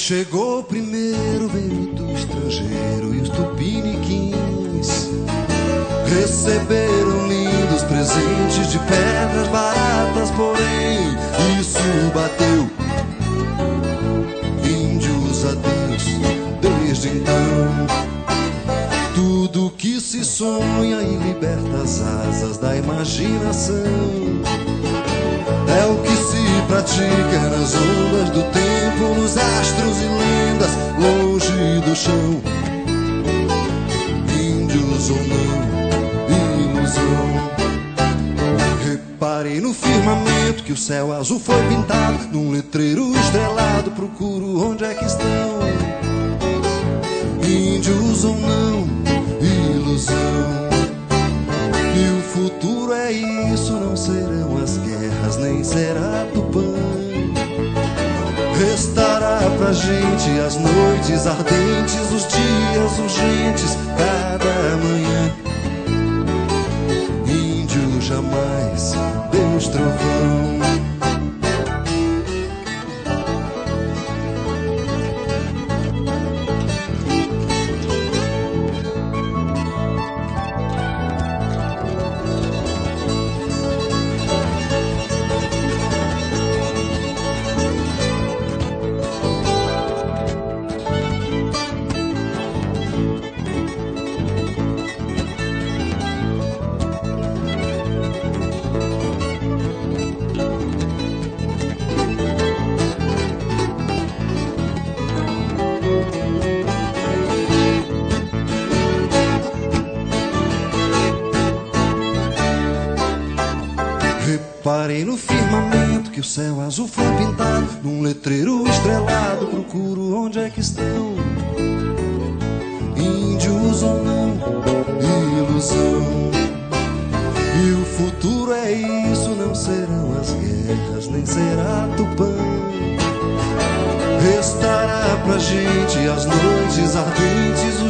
chegou primeiro veio do estrangeiro, e os tupiniquins receberam lindos presentes de pedras baratas, porém isso bateu índios a Deus. Desde então tudo que se sonha e liberta as asas da imaginação é o que se pratica nas ondas do tempo, nos astros e lendas, longe do chão. Índios ou não, ilusão. Reparei no firmamento que o céu azul foi pintado, num letreiro estrelado, procuro onde é que estão. Índios ou não, ilusão. E o futuro é isso, não serão as guerras, nem será Tupã. Restará pra gente as noites ardentes, os dias urgentes, cada manhã. Índio jamais, Deus trovão. Reparei no firmamento que o céu azul foi pintado, num letreiro estrelado, procuro onde é que estão. Índios ou não, ilusão. E o futuro é isso, não serão as guerras, nem será Tupã. Restará pra gente as noites ardentes,